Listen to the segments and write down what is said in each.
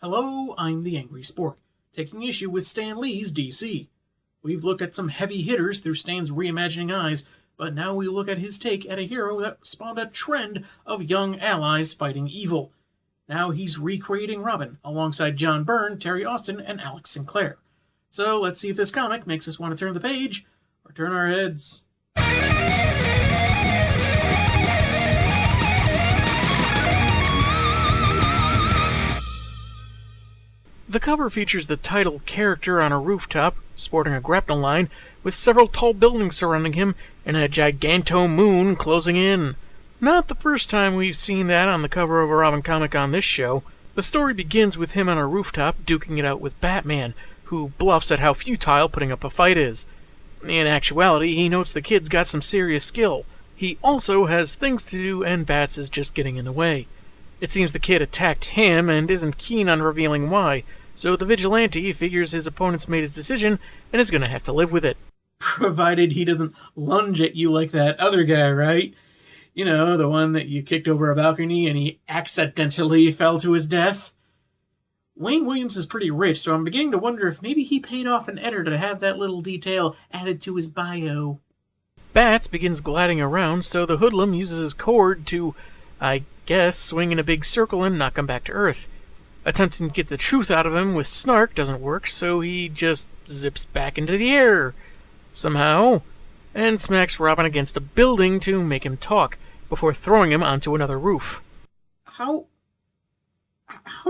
Hello, I'm the Angry Spork, taking issue with Stan Lee's DC. We've looked at some heavy hitters through Stan's reimagining eyes, but now we look at his take at a hero that spawned a trend of young allies fighting evil. Now he's recreating Robin, alongside John Byrne, Terry Austin, and Alex Sinclair. So let's see if this comic makes us want to turn the page, or turn our heads. The cover features the title character on a rooftop, sporting a grapnel line, with several tall buildings surrounding him and a giganto moon closing in. Not the first time we've seen that on the cover of a Robin comic on this show. The story begins with him on a rooftop duking it out with Batman, who bluffs at how futile putting up a fight is. In actuality, he notes the kid's got some serious skill. He also has things to do and Bats is just getting in the way. It seems the kid attacked him and isn't keen on revealing why, so the vigilante figures his opponent's made his decision and is going to have to live with it. Provided he doesn't lunge at you like that other guy, right? You know, the one that you kicked over a balcony and he accidentally fell to his death. Wayne Williams is pretty rich, so I'm beginning to wonder if maybe he paid off an editor to have that little detail added to his bio. Bats begins gliding around, so the hoodlum uses his cord to, I guess, swing in a big circle and knock him back to Earth. Attempting to get the truth out of him with snark doesn't work, so he just zips back into the air, somehow, and smacks Robin against a building to make him talk, before throwing him onto another roof. How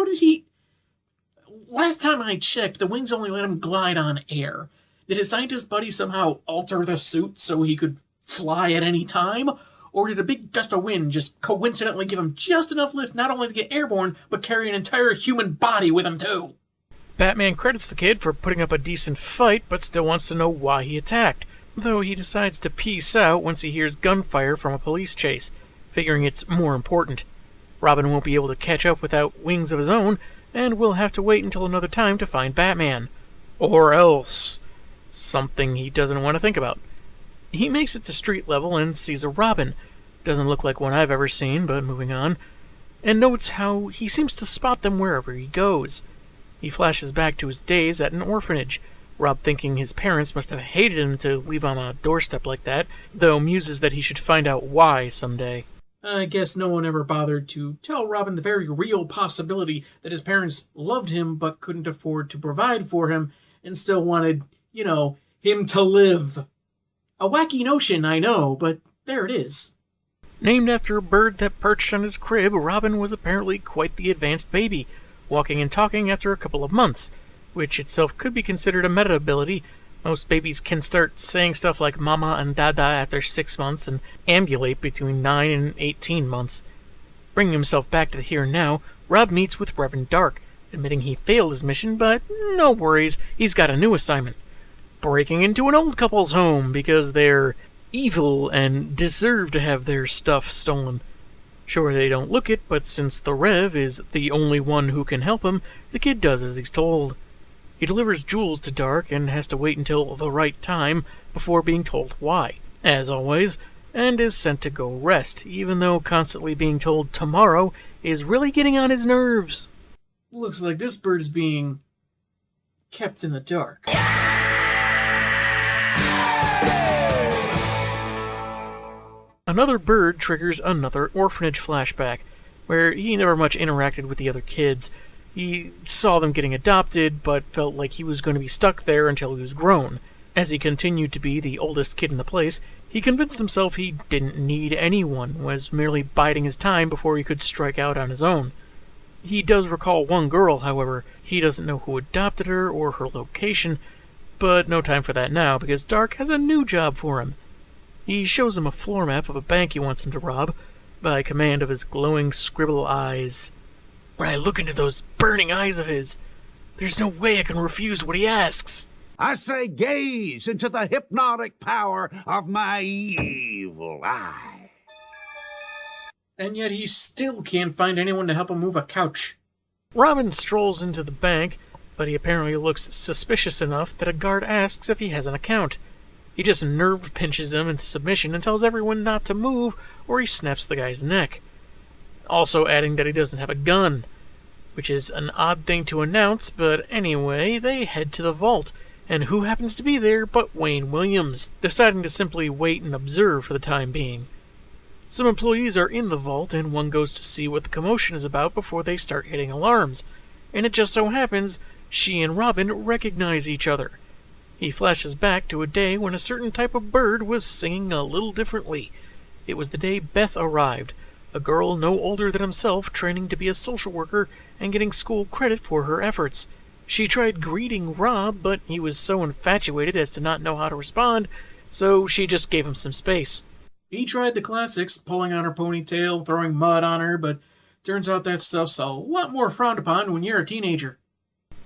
did he... Last time I checked, the wings only let him glide on air. Did his scientist buddy somehow alter the suit so he could fly at any time? Or did a big gust of wind just coincidentally give him just enough lift not only to get airborne, but carry an entire human body with him too? Batman credits the kid for putting up a decent fight, but still wants to know why he attacked, though he decides to peace out once he hears gunfire from a police chase, figuring it's more important. Robin won't be able to catch up without wings of his own, and will have to wait until another time to find Batman. Or else. Something he doesn't want to think about. He makes it to street level and sees a Robin. Doesn't look like one I've ever seen, but moving on. And notes how he seems to spot them wherever he goes. He flashes back to his days at an orphanage, Rob thinking his parents must have hated him to leave him on a doorstep like that, though muses that he should find out why someday. I guess no one ever bothered to tell Robin the very real possibility that his parents loved him but couldn't afford to provide for him and still wanted, him to live. A wacky notion, I know, but there it is. Named after a bird that perched on his crib, Robin was apparently quite the advanced baby, walking and talking after a couple of months, which itself could be considered a meta ability. Most babies can start saying stuff like mama and dada after 6 months and ambulate between 9 and 18 months. Bringing himself back to the here and now, Rob meets with Reverend Dark, admitting he failed his mission, but no worries, he's got a new assignment. Breaking into an old couple's home because they're evil and deserve to have their stuff stolen. Sure, they don't look it, but since the Rev is the only one who can help him, the kid does as he's told. He delivers jewels to Dark and has to wait until the right time before being told why, as always, and is sent to go rest, even though constantly being told tomorrow is really getting on his nerves. Looks like this bird's being kept in the dark. Another bird triggers another orphanage flashback, where he never much interacted with the other kids. He saw them getting adopted, but felt like he was going to be stuck there until he was grown. As he continued to be the oldest kid in the place, he convinced himself he didn't need anyone, was merely biding his time before he could strike out on his own. He does recall one girl, however. He doesn't know who adopted her or her location, but no time for that now, because Dark has a new job for him. He shows him a floor map of a bank he wants him to rob, by command of his glowing scribble eyes. When I look into those burning eyes of his, there's no way I can refuse what he asks. I say gaze into the hypnotic power of my evil eye. And yet he still can't find anyone to help him move a couch. Robin strolls into the bank, but he apparently looks suspicious enough that a guard asks if he has an account. He just nerve pinches him into submission and tells everyone not to move or he snaps the guy's neck. Also adding that he doesn't have a gun. which is an odd thing to announce, but anyway, they head to the vault, and who happens to be there but Wayne Williams, deciding to simply wait and observe for the time being. Some employees are in the vault, and one goes to see what the commotion is about before they start hitting alarms, and it just so happens she and Robin recognize each other. He flashes back to a day when a certain type of bird was singing a little differently. It was the day Beth arrived, a girl no older than himself training to be a social worker and getting school credit for her efforts. She tried greeting Rob, but he was so infatuated as to not know how to respond, so she just gave him some space. He tried the classics, pulling on her ponytail, throwing mud on her, but turns out that stuff's a lot more frowned upon when you're a teenager.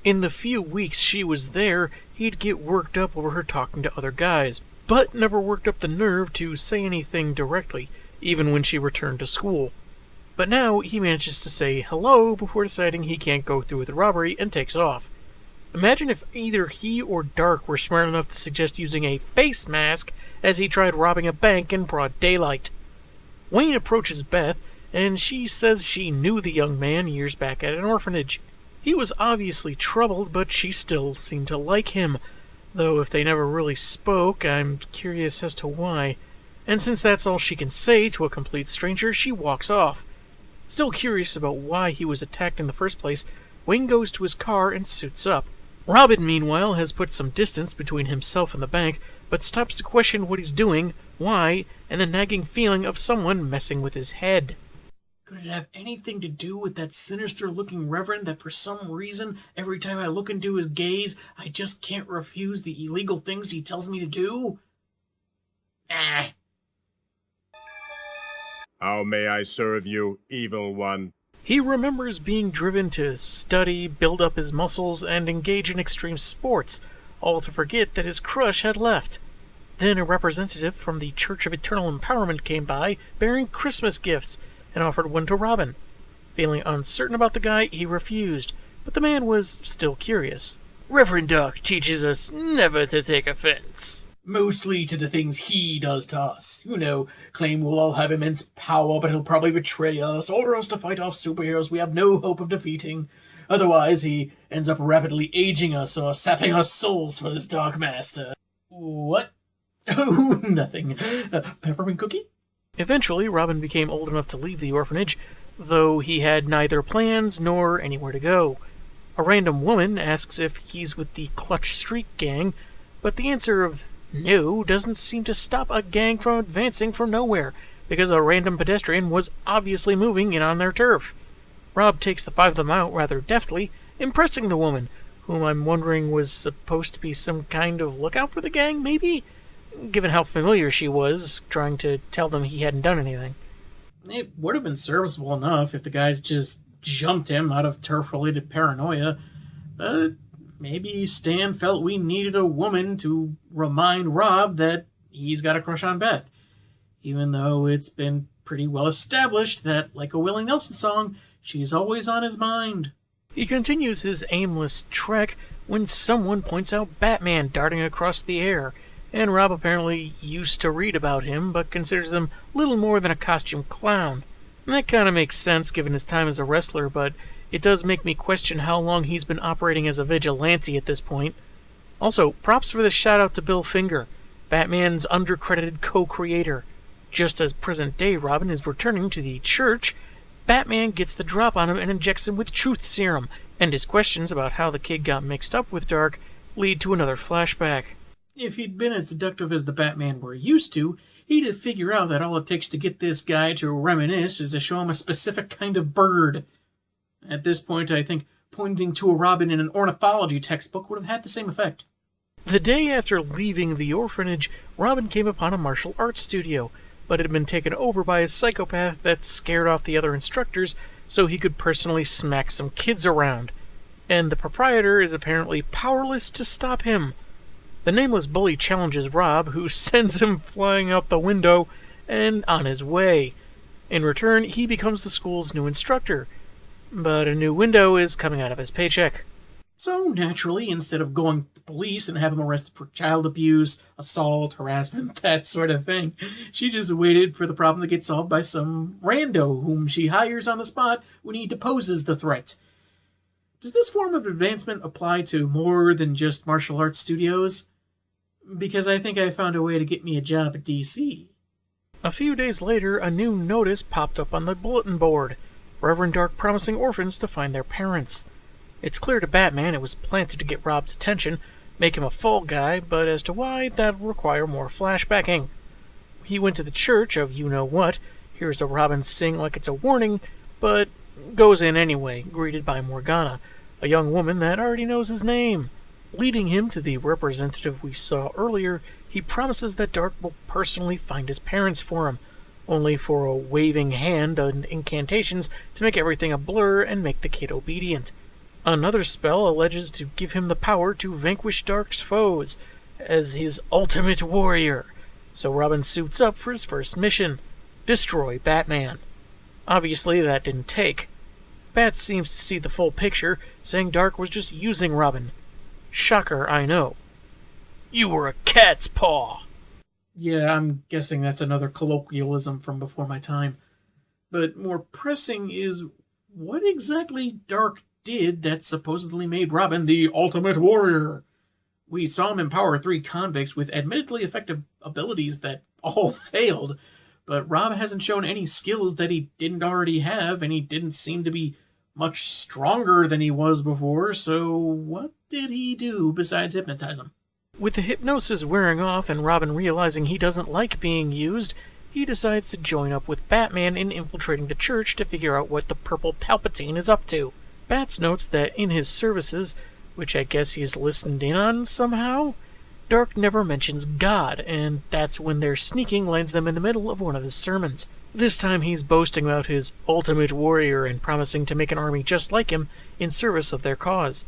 In the few weeks she was there, he'd get worked up over her talking to other guys, but never worked up the nerve to say anything directly, even when she returned to school. But now he manages to say hello before deciding he can't go through with the robbery and takes off. Imagine if either he or Dark were smart enough to suggest using a face mask as he tried robbing a bank in broad daylight. Wayne approaches Beth, and she says she knew the young man years back at an orphanage. He was obviously troubled, but she still seemed to like him, though if they never really spoke, I'm curious as to why. And since that's all she can say to a complete stranger, she walks off. Still curious about why he was attacked in the first place, Wayne goes to his car and suits up. Robin, meanwhile, has put some distance between himself and the bank, but stops to question what he's doing, why, and the nagging feeling of someone messing with his head. Could it have anything to do with that sinister-looking reverend that for some reason, every time I look into his gaze, I just can't refuse the illegal things he tells me to do? How may I serve you, evil one? He remembers being driven to study, build up his muscles, and engage in extreme sports, all to forget that his crush had left. Then a representative from the Church of Eternal Empowerment came by, bearing Christmas gifts, and offered one to Robin. Feeling uncertain about the guy, he refused, but the man was still curious. Reverend Dark teaches us never to take offense. Mostly to the things he does to us. You know, claim we'll all have immense power, but he'll probably betray us, order us to fight off superheroes we have no hope of defeating. Otherwise, he ends up rapidly aging us or sapping our souls for this Dark Master. What? Oh, nothing. Peppermint cookie? Eventually, Robin became old enough to leave the orphanage, though he had neither plans nor anywhere to go. A random woman asks if he's with the Clutch Streak gang, but the answer of no doesn't seem to stop a gang from advancing from nowhere, because a random pedestrian was obviously moving in on their turf. Rob takes the five of them out rather deftly, impressing the woman, whom I'm wondering was supposed to be some kind of lookout for the gang, maybe? Given how familiar she was, trying to tell them he hadn't done anything. It would have been serviceable enough if the guys just jumped him out of turf-related paranoia, but maybe Stan felt we needed a woman to remind Rob that he's got a crush on Beth, even though it's been pretty well established that, like a Willie Nelson song, she's always on his mind. He continues his aimless trek when someone points out Batman darting across the air, and Rob apparently used to read about him, but considers him little more than a costume clown. And that kind of makes sense given his time as a wrestler, but it does make me question how long he's been operating as a vigilante at this point. Also, props for this shout-out to Bill Finger, Batman's undercredited co-creator. Just as present-day Robin is returning to the church, Batman gets the drop on him and injects him with truth serum, and his questions about how the kid got mixed up with Dark lead to another flashback. If he'd been as deductive as the Batman we're used to, he'd have figured out that all it takes to get this guy to reminisce is to show him a specific kind of bird. At this point, I think pointing to a robin in an ornithology textbook would have had the same effect. The day after leaving the orphanage, Robin came upon a martial arts studio, but it had been taken over by a psychopath that scared off the other instructors so he could personally smack some kids around. And the proprietor is apparently powerless to stop him. The nameless bully challenges Rob, who sends him flying out the window and on his way. In return, he becomes the school's new instructor. But a new window is coming out of his paycheck. So naturally, instead of going to the police and have him arrested for child abuse, assault, harassment, that sort of thing, she just waited for the problem to get solved by some rando whom she hires on the spot when he deposes the threat. Does this form of advancement apply to more than just martial arts studios? Because I think I found a way to get me a job at DC. A few days later, a new notice popped up on the bulletin board. Reverend Dark promising orphans to find their parents. It's clear to Batman it was planted to get Rob's attention, make him a fall guy, but as to why, that would require more flashbacking. He went to the church of you-know-what, hears a robin sing like it's a warning, but goes in anyway, greeted by Morgana, a young woman that already knows his name. Leading him to the representative we saw earlier, he promises that Dark will personally find his parents for him, only for a waving hand and incantations to make everything a blur and make the kid obedient. Another spell alleges to give him the power to vanquish Dark's foes, as his ultimate warrior. So Robin suits up for his first mission: destroy Batman. Obviously that didn't take. Bat seems to see the full picture, saying Dark was just using Robin. Shocker, I know. You were a cat's paw. Yeah, I'm guessing that's another colloquialism from before my time. But more pressing is, what exactly Dark did that supposedly made Robin the ultimate warrior? We saw him empower 3 convicts with admittedly effective abilities that all failed, but Rob hasn't shown any skills that he didn't already have, and he didn't seem to be much stronger than he was before, so what did he do besides hypnotize him? With the hypnosis wearing off and Robin realizing he doesn't like being used, he decides to join up with Batman in infiltrating the church to figure out what the purple Palpatine is up to. Bats notes that in his services, which I guess he's listened in on somehow, Dark never mentions God, and that's when their sneaking lands them in the middle of one of his sermons. This time he's boasting about his ultimate warrior and promising to make an army just like him in service of their cause.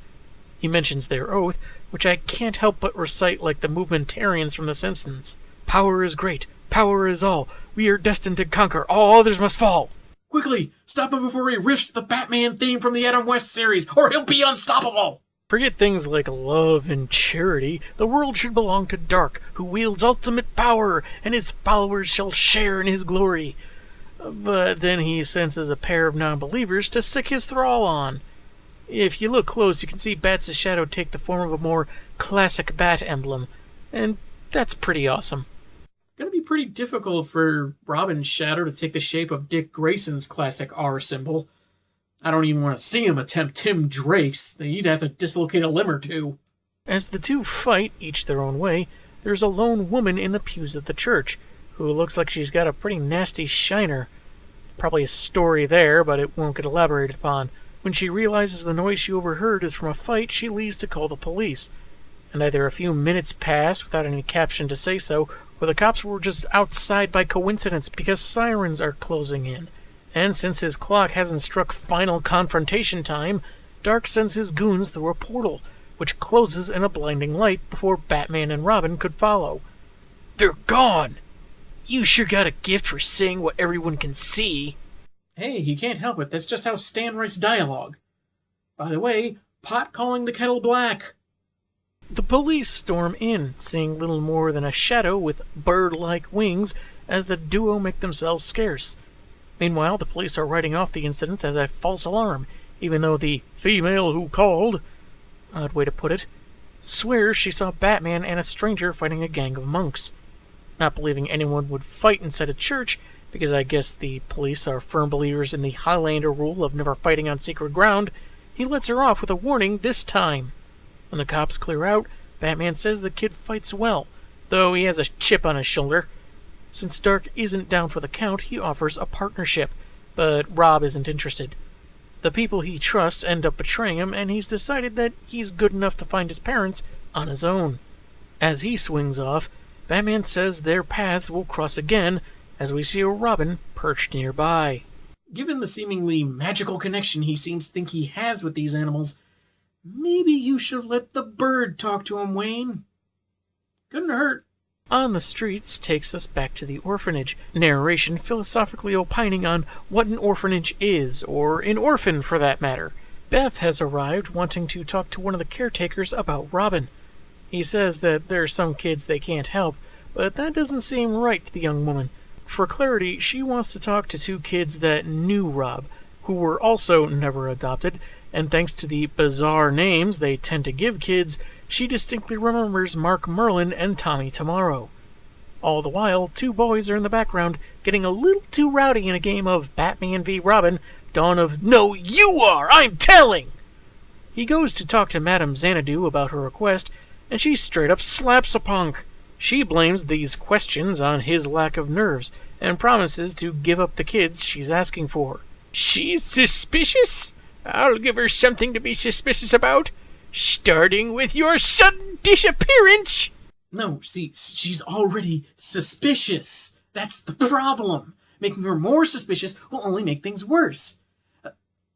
He mentions their oath, which I can't help but recite like the movementarians from The Simpsons. Power is great, power is all, we are destined to conquer, all others must fall. Quickly, stop him before he riffs the Batman theme from the Adam West series, or he'll be unstoppable! Forget things like love and charity. The world should belong to Dark, who wields ultimate power, and his followers shall share in his glory. But then he senses a pair of non-believers to sick his thrall on. If you look close, you can see Bats' shadow take the form of a more classic bat emblem, and that's pretty awesome. Gonna be pretty difficult for Robin's shadow to take the shape of Dick Grayson's classic R symbol. I don't even want to see him attempt Tim Drake's. He'd have to dislocate a limb or two. As the two fight, each their own way, there's a lone woman in the pews of the church, who looks like she's got a pretty nasty shiner. Probably a story there, but it won't get elaborated upon. When she realizes the noise she overheard is from a fight, she leaves to call the police. And either a few minutes pass without any caption to say so, or the cops were just outside by coincidence because sirens are closing in. And since his clock hasn't struck final confrontation time, Dark sends his goons through a portal, which closes in a blinding light before Batman and Robin could follow. They're gone! You sure got a gift for seeing what everyone can see. Hey, he can't help it. That's just how Stan writes dialogue. By the way, pot calling the kettle black. The police storm in, seeing little more than a shadow with bird-like wings as the duo make themselves scarce. Meanwhile, the police are writing off the incident as a false alarm, even though the female who called, odd way to put it, swears she saw Batman and a stranger fighting a gang of monks. Not believing anyone would fight inside a church, because I guess the police are firm believers in the Highlander rule of never fighting on sacred ground, he lets her off with a warning this time. When the cops clear out, Batman says the kid fights well, though he has a chip on his shoulder. Since Dark isn't down for the count, he offers a partnership, but Rob isn't interested. The people he trusts end up betraying him, and he's decided that he's good enough to find his parents on his own. As he swings off, Batman says their paths will cross again, as we see a robin perched nearby. Given the seemingly magical connection he seems to think he has with these animals, maybe you should have let the bird talk to him, Wayne. Couldn't hurt. On the Streets takes us back to the orphanage, narration philosophically opining on what an orphanage is, or an orphan for that matter. Beth has arrived wanting to talk to one of the caretakers about Robin. He says that there are some kids they can't help, but that doesn't seem right to the young woman. For clarity, she wants to talk to 2 kids that knew Rob, who were also never adopted, and thanks to the bizarre names they tend to give kids, she distinctly remembers Mark Merlin and Tommy Tomorrow. All the while, two boys are in the background, getting a little too rowdy in a game of Batman v Robin, Dawn of No, You Are! I'm telling! He goes to talk to Madame Xanadu about her request, and she straight up slaps a punk. She blames these questions on his lack of nerves, and promises to give up the kids she's asking for. She's suspicious? I'll give her something to be suspicious about, starting with your sudden disappearance! No, see, she's already suspicious. That's the problem. Making her more suspicious will only make things worse.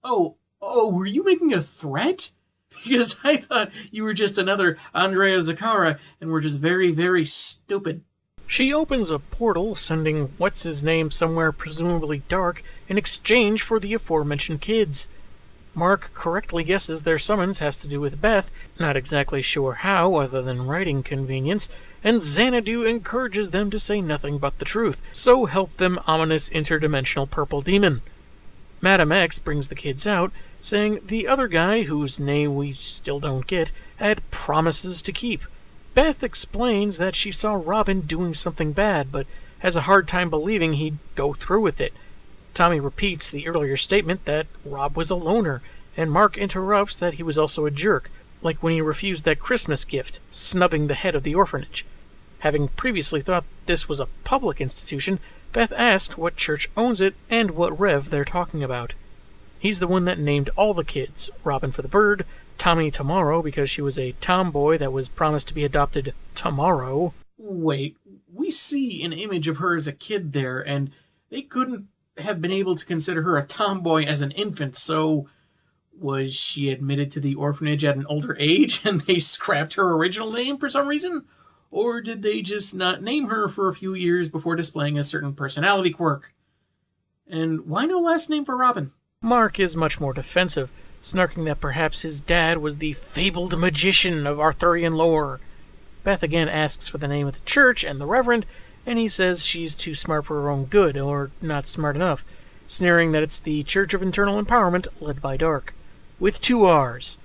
Were you making a threat? Because I thought you were just another Andrea Zakara and were just very, very stupid. She opens a portal, sending what's-his-name somewhere presumably dark in exchange for the aforementioned kids. Mark correctly guesses their summons has to do with Beth, not exactly sure how other than writing convenience, and Xanadu encourages them to say nothing but the truth, so help them ominous interdimensional purple demon. Madam X brings the kids out, saying the other guy, whose name we still don't get, had promises to keep. Beth explains that she saw Robin doing something bad, but has a hard time believing he'd go through with it. Tommy repeats the earlier statement that Rob was a loner, and Mark interrupts that he was also a jerk, like when he refused that Christmas gift, snubbing the head of the orphanage. Having previously thought this was a public institution, Beth asked what church owns it and what rev they're talking about. He's the one that named all the kids, Robin for the bird, Tommy Tomorrow because she was a tomboy that was promised to be adopted tomorrow. Wait, we see an image of her as a kid there, and they couldn't have been able to consider her a tomboy as an infant, so was she admitted to the orphanage at an older age and they scrapped her original name for some reason? Or did they just not name her for a few years before displaying a certain personality quirk? And why no last name for Robin? Mark is much more defensive, snarking that perhaps his dad was the fabled magician of Arthurian lore. Beth again asks for the name of the church and the reverend, and he says she's too smart for her own good, or not smart enough, sneering that it's the Church of Internal Empowerment led by Dark, with 2 R's.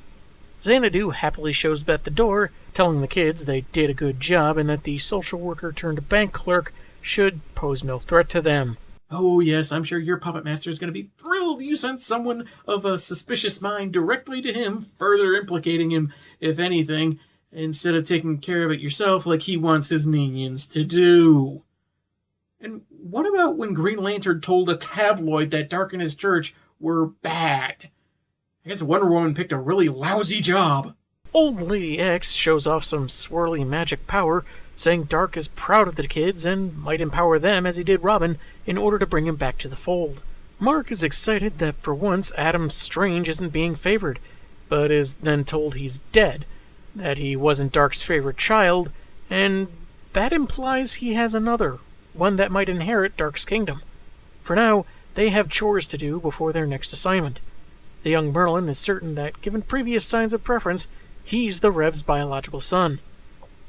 Xanadu happily shows Beth the door, telling the kids they did a good job and that the social worker turned bank clerk should pose no threat to them. Oh yes, I'm sure your puppet master is going to be thrilled you sent someone of a suspicious mind directly to him, further implicating him, if anything, instead of taking care of it yourself like he wants his minions to do. And what about when Green Lantern told a tabloid that Dark and his church were bad? I guess Wonder Woman picked a really lousy job. Old Lady X shows off some swirly magic power, saying Dark is proud of the kids and might empower them as he did Robin in order to bring him back to the fold. Mark is excited that for once Adam Strange isn't being favored, but is then told he's dead, that he wasn't Dark's favorite child, and that implies he has another, one that might inherit Dark's kingdom. For now, they have chores to do before their next assignment. The young Merlin is certain that, given previous signs of preference, he's the Rev's biological son.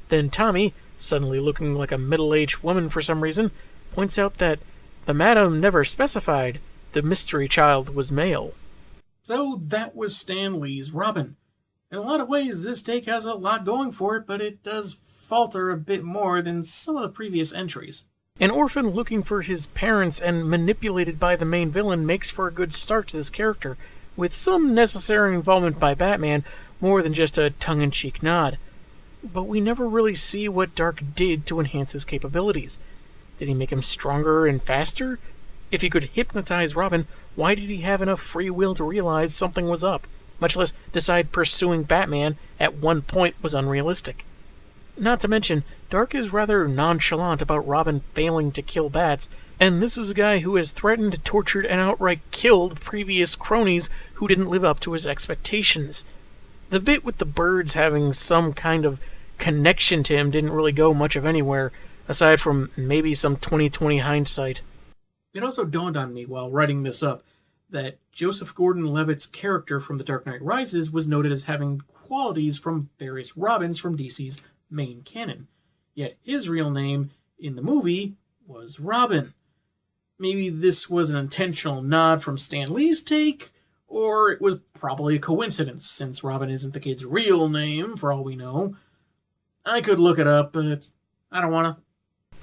Then Tommy, suddenly looking like a middle-aged woman for some reason, points out that the madam never specified the mystery child was male. So that was Stan Lee's Robin. In a lot of ways, this take has a lot going for it, but it does falter a bit more than some of the previous entries. An orphan looking for his parents and manipulated by the main villain makes for a good start to this character, with some necessary involvement by Batman, more than just a tongue-in-cheek nod. But we never really see what Dark did to enhance his capabilities. Did he make him stronger and faster? If he could hypnotize Robin, why did he have enough free will to realize something was up, much less decide pursuing Batman at one point was unrealistic? Not to mention, Dark is rather nonchalant about Robin failing to kill bats, and this is a guy who has threatened, tortured, and outright killed previous cronies who didn't live up to his expectations. The bit with the birds having some kind of connection to him didn't really go much of anywhere, aside from maybe some 20/20 hindsight. It also dawned on me while writing this up that Joseph Gordon-Levitt's character from The Dark Knight Rises was noted as having qualities from various Robins from DC's main canon. Yet his real name in the movie was Robin. Maybe this was an intentional nod from Stan Lee's take, Or it was probably a coincidence, since Robin isn't the kid's real name, for all we know. I could look it up, but I don't want to.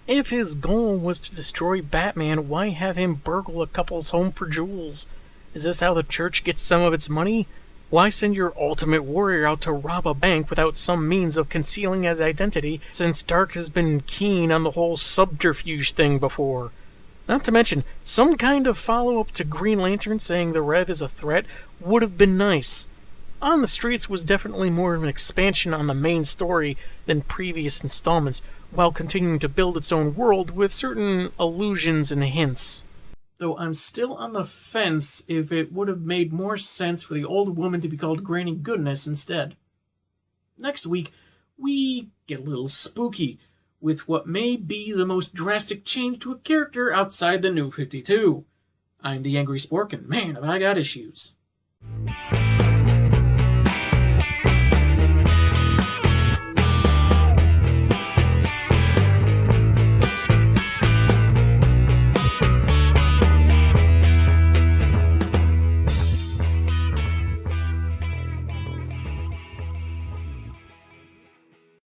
If his goal was to destroy Batman, why have him burgle a couple's home for jewels? Is this how the church gets some of its money? Why send your ultimate warrior out to rob a bank without some means of concealing his identity, since Dark has been keen on the whole subterfuge thing before? Not to mention, some kind of follow-up to Green Lantern saying the Rev is a threat would have been nice. On the Streets was definitely more of an expansion on the main story than previous installments, while continuing to build its own world with certain allusions and hints. Though I'm still on the fence if it would have made more sense for the old woman to be called Granny Goodness instead. Next week, we get a little spooky with what may be the most drastic change to a character outside the New 52. I'm the Angry Spork, and man, have I got issues.